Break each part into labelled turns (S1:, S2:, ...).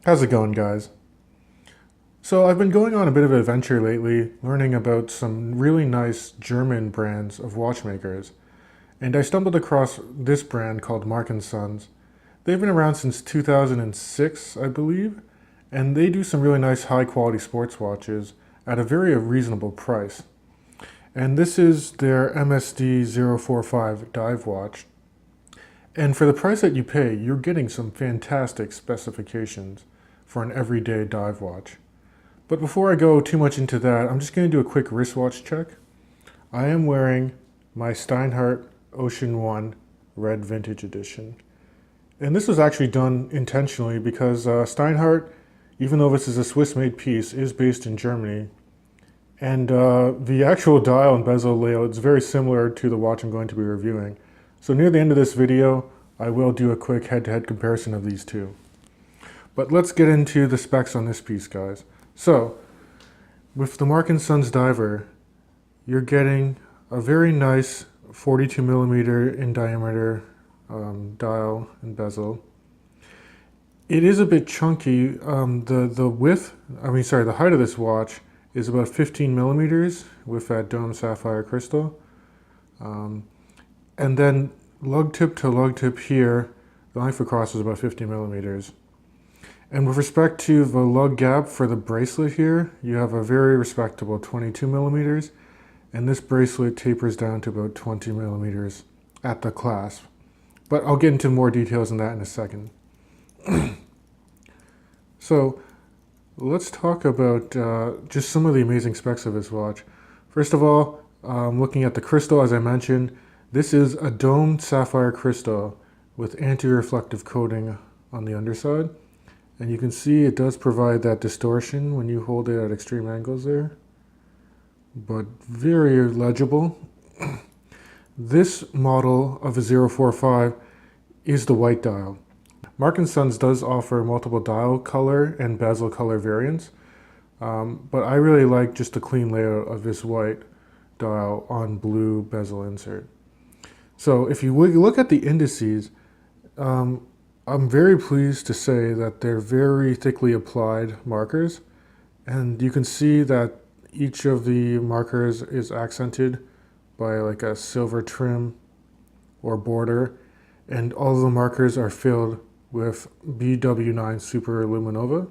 S1: How's it going, guys? So I've been going on a bit of an adventure lately, learning about some really nice German brands of watchmakers, and I stumbled across this brand called Marc Sons. They've been around since 2006, I believe, and they do some really nice high-quality sports watches at a very reasonable price. And this is their MSD-045 dive watch. And for the price that you pay, you're getting some fantastic specifications for an everyday dive watch. But before I go too much into that, I'm just going to do a quick wristwatch check. I am wearing my Steinhart Ocean 1 Red Vintage Edition. And this was actually done intentionally because Steinhart, even though this is a Swiss-made piece, is based in Germany. And the actual dial and bezel layout is very similar to the watch I'm going to be reviewing. So near the end of this video, I will do a quick head-to-head comparison of these two. But let's get into the specs on this piece, guys. So, with the Marc Sons Diver, you're getting a very nice 42 millimeter in diameter dial and bezel. It is a bit chunky. The height of this watch is about 15 millimeters with that dome sapphire crystal. And then lug tip to lug tip here, the length across is about 50 millimeters. And with respect to the lug gap for the bracelet here, you have a very respectable 22 millimeters, and this bracelet tapers down to about 20 millimeters at the clasp. But I'll get into more details on that in a second. So let's talk about just some of the amazing specs of this watch. First of all, looking at the crystal, as I mentioned, this is a domed sapphire crystal with anti-reflective coating on the underside. And you can see it does provide that distortion when you hold it at extreme angles there, but very legible. This model of a 045 is the white dial. Marc & Sons does offer multiple dial color and bezel color variants, but I really like just the clean layout of this white dial on blue bezel insert. So if you look at the indices, I'm very pleased to say that they're very thickly applied markers, and you can see that each of the markers is accented by like a silver trim or border, and all of the markers are filled with BW9 Super Luminova,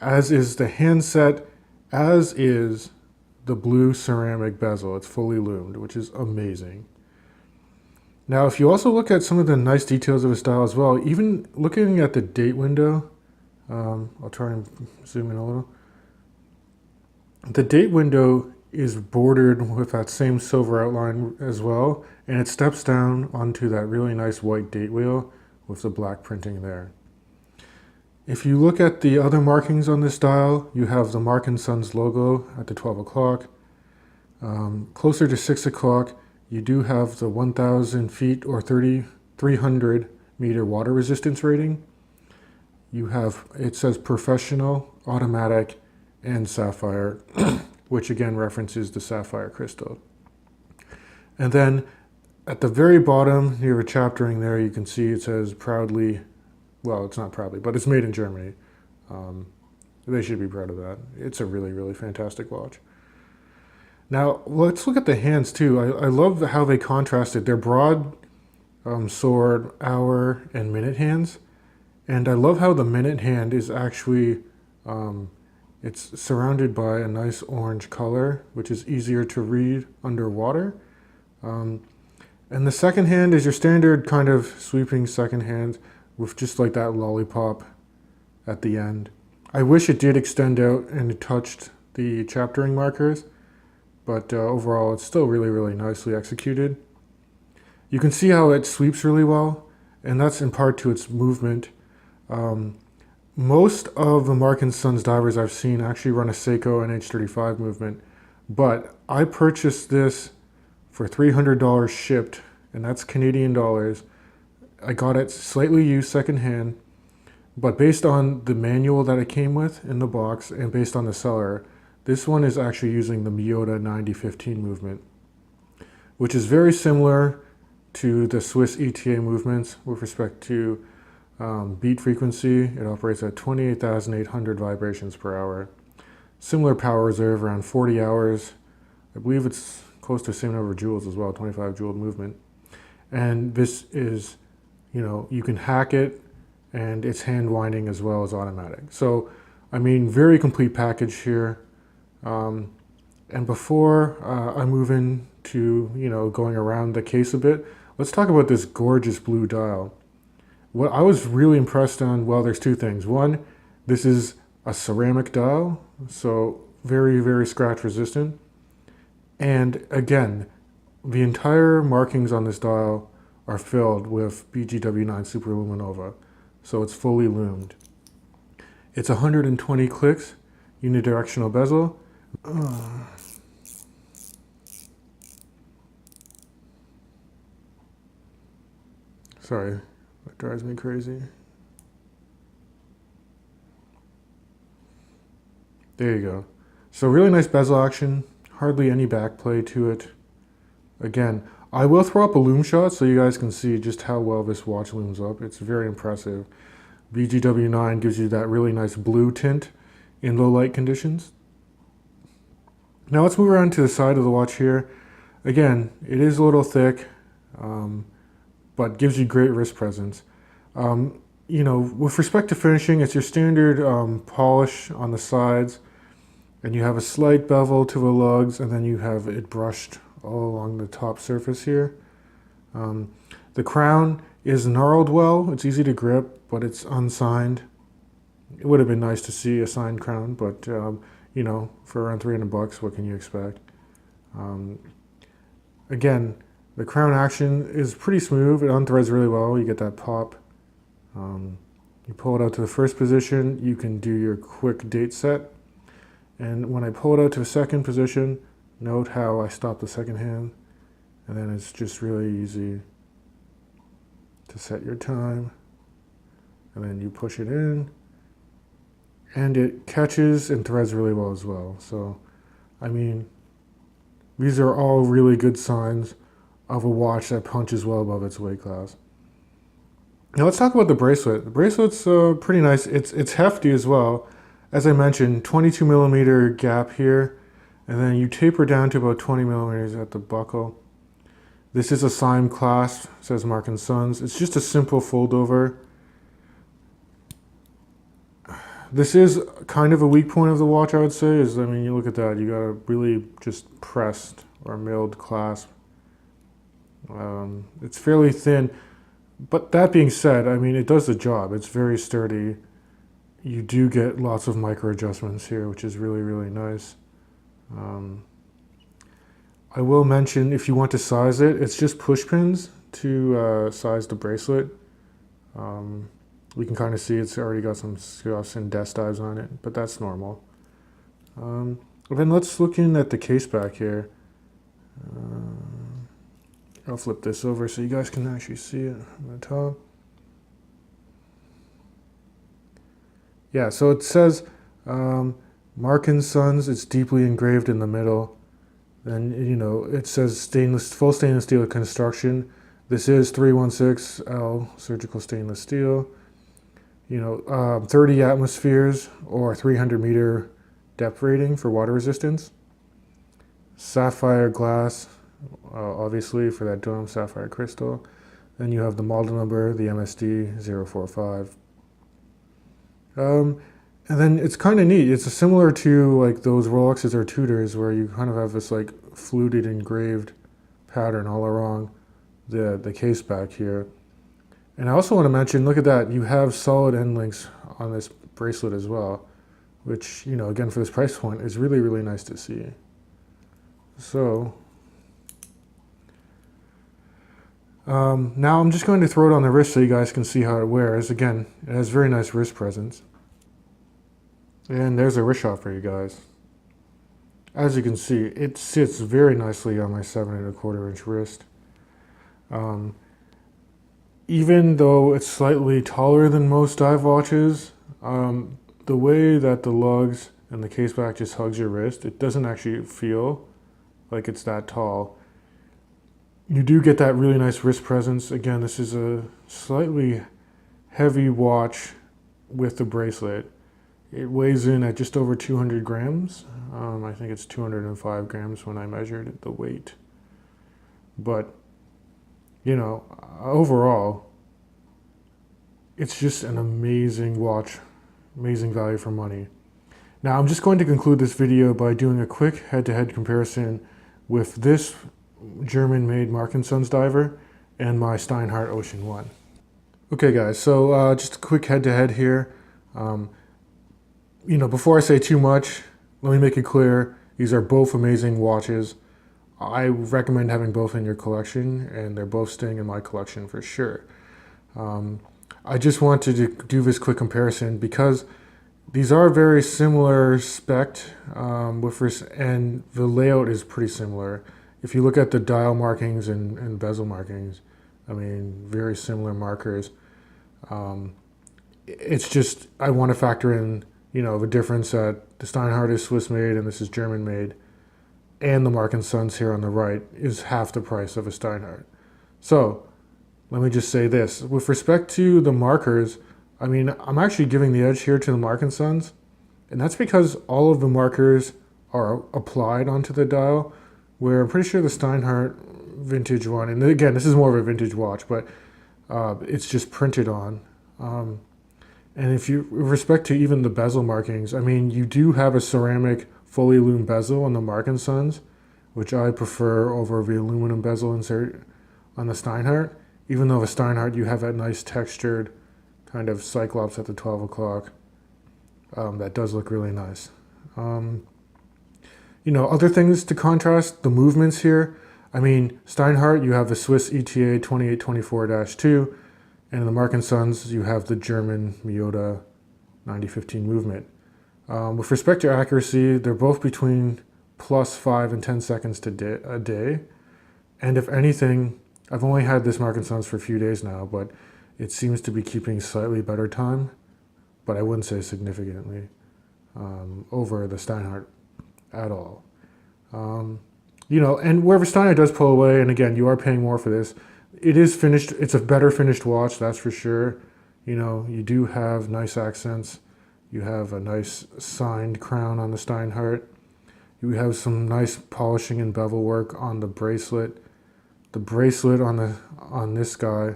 S1: as is the handset, as is the blue ceramic bezel. It's fully lumed, which is amazing. Now, if you also look at some of the nice details of this dial as well, even looking at the date window, I'll try and zoom in a little. The date window is bordered with that same silver outline as well, and it steps down onto that really nice white date wheel with the black printing there. If you look at the other markings on this dial, you have the Marc & Sons logo at the 12 o'clock. Closer to 6 o'clock, you do have the 1,000 feet or 300 meter water resistance rating. You have, it says professional, automatic, and sapphire, which again references the sapphire crystal. And then at the very bottom, near the chaptering there, you can see it says proudly, well, it's not proudly, but it's made in Germany. They should be proud of that. It's a really, really fantastic watch. Now, let's look at the hands too. I love how they contrasted their broad sword, hour, and minute hands. And I love how the minute hand is actually, it's surrounded by a nice orange color, which is easier to read underwater. And the second hand is your standard kind of sweeping second hand with just like that lollipop at the end. I wish it did extend out and it touched the chaptering markers, but overall it's still really, really nicely executed. You can see how it sweeps really well, and that's in part to its movement. Most of the Marc & Sons divers I've seen actually run a Seiko NH35 movement, but I purchased this for $300 shipped, and that's Canadian dollars. I got it slightly used secondhand, but based on the manual that it came with in the box and based on the seller, this one is actually using the Miyota 9015 movement, which is very similar to the Swiss ETA movements with respect to beat frequency. It operates at 28,800 vibrations per hour. Similar power reserve, around 40 hours. I believe it's close to the same number of joules as well, 25 joule movement. And this is, you can hack it, and it's hand winding as well as automatic. So, I mean, very complete package here. And before I move into, going around the case a bit, let's talk about this gorgeous blue dial. What I was really impressed on, well, there's two things. One, this is a ceramic dial, so very, very scratch resistant. And again, the entire markings on this dial are filled with BGW9 Superluminova, so it's fully loomed. It's 120 clicks, unidirectional bezel. Sorry, that drives me crazy. There you go. So really nice bezel action, hardly any backplay to it. Again, I will throw up a loom shot so you guys can see just how well this watch looms up. It's very impressive. BGW9 gives you that really nice blue tint in low light conditions. Now let's move around to the side of the watch here. Again, it is a little thick, but gives you great wrist presence. With respect to finishing, it's your standard polish on the sides, and you have a slight bevel to the lugs, and then you have it brushed all along the top surface here. The crown is gnarled well. It's easy to grip, but it's unsigned. It would have been nice to see a signed crown, but for around $300, what can you expect? Again, the crown action is pretty smooth. It unthreads really well. You get that pop. You pull it out to the first position. You can do your quick date set. And when I pull it out to the second position, note how I stop the second hand. And then it's just really easy to set your time. And then you push it in. And it catches and threads really well as well. So, I mean, these are all really good signs of a watch that punches well above its weight class. Now let's talk about the bracelet. The bracelet's pretty nice. It's hefty as well. As I mentioned, 22 millimeter gap here, and then you taper down to about 20 millimeters at the buckle. This is a Sime clasp, says Marc Sons. It's just a simple fold over. This is kind of a weak point of the watch, I would say. You look at that, you got a really just pressed or milled clasp. It's fairly thin, but that being said, it does the job. It's very sturdy. You do get lots of micro adjustments here, which is really, really nice. I will mention, if you want to size it, it's just push pins to size the bracelet. We can kind of see it's already got some scuffs and dust dives on it, but that's normal. Then let's look in at the case back here. I'll flip this over so you guys can actually see it on the top. Yeah, so it says Marc Sons. It's deeply engraved in the middle. Then, it says full stainless steel construction. This is 316L surgical stainless steel. 30 atmospheres or 300 meter depth rating for water resistance. Sapphire glass, obviously for that dome sapphire crystal. Then you have the model number, the MSD-045. And then it's kind of neat. It's similar to like those Rolexes or Tudors where you kind of have this like fluted engraved pattern all along the case back here. And I also want to mention, look at that, you have solid end links on this bracelet as well, which, again, for this price point is really, really nice to see. So, now I'm just going to throw it on the wrist so you guys can see how it wears. Again, it has very nice wrist presence. And there's a wrist shot for you guys. As you can see, it sits very nicely on my 7¼ inch wrist. Even though it's slightly taller than most dive watches, the way that the lugs and the case back just hugs your wrist, it doesn't actually feel like it's that tall. You do get that really nice wrist presence. Again, this is a slightly heavy watch with the bracelet. It weighs in at just over 200 grams. I think it's 205 grams when I measured the weight. But, you know, overall, it's just an amazing watch, amazing value for money. Now, I'm just going to conclude this video by doing a quick head-to-head comparison with this German-made Marc Sons Diver and my Steinhart Ocean 1. Okay, guys, so just a quick head-to-head here. You know, before I say too much, let me make it clear, these are both amazing watches. I recommend having both in your collection, and they're both staying in my collection for sure. I just wanted to do this quick comparison because these are very similar spec, and the layout is pretty similar. If you look at the dial markings and bezel markings, I mean, very similar markers. It's just, I want to factor in, you know, the difference that the Steinhart is Swiss made and this is German made, and the Marc Sons here on the right is half the price of a Steinhart. So let me just say this, with respect to the markers, I mean, I'm actually giving the edge here to the Marc Sons, and that's because all of the markers are applied onto the dial, where I'm pretty sure the Steinhart vintage one, and again, this is more of a vintage watch, but it's just printed on. And if you, with respect to even the bezel markings, I mean, you do have a ceramic fully lume bezel on the Marc Sons, which I prefer over the aluminum bezel insert on the Steinhart, even though the Steinhart, you have that nice textured kind of cyclops at the 12 o'clock. That does look really nice. You know, other things to contrast, the movements here. I mean, Steinhart, you have the Swiss ETA 2824-2, and in the Marc Sons, you have the German Miyota 9015 movement. With respect to accuracy, they're both between plus 5 and 10 seconds a day. And if anything, I've only had this Marc Sons for a few days now, but it seems to be keeping slightly better time, but I wouldn't say significantly over the Steinhart at all. You know, and wherever Steinhart does pull away, and again, you are paying more for this, it is finished, it's a better finished watch, that's for sure. You know, you do have nice accents. You have a nice signed crown on the Steinhart. You have some nice polishing and bevel work on the bracelet. The bracelet on this guy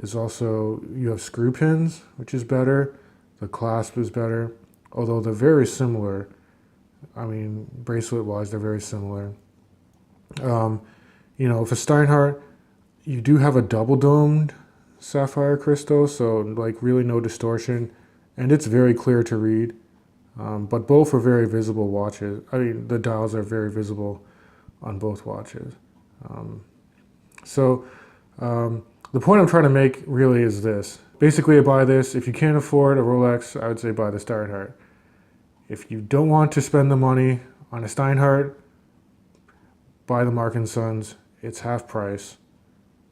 S1: is also, you have screw pins, which is better. The clasp is better, although they're very similar. I mean, bracelet-wise, they're very similar. You know, for Steinhart, you do have a double-domed sapphire crystal, so like really no distortion, and it's very clear to read. But both are very visible watches. I mean, the dials are very visible on both watches. The point I'm trying to make really is this. Basically, buy this. If you can't afford a Rolex, I would say buy the Steinhart. If you don't want to spend the money on a Steinhart, buy the Marc Sons. It's half price.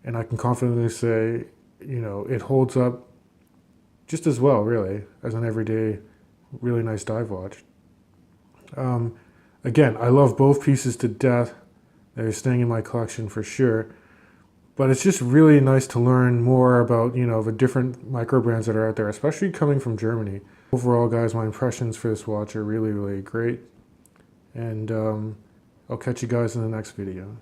S1: And I can confidently say, you know, it holds up just as well, really, as an everyday, really nice dive watch. Again, I love both pieces to death. They're staying in my collection for sure. But it's just really nice to learn more about, you know, the different micro brands that are out there, especially coming from Germany. Overall, guys, my impressions for this watch are really, really great. And I'll catch you guys in the next video.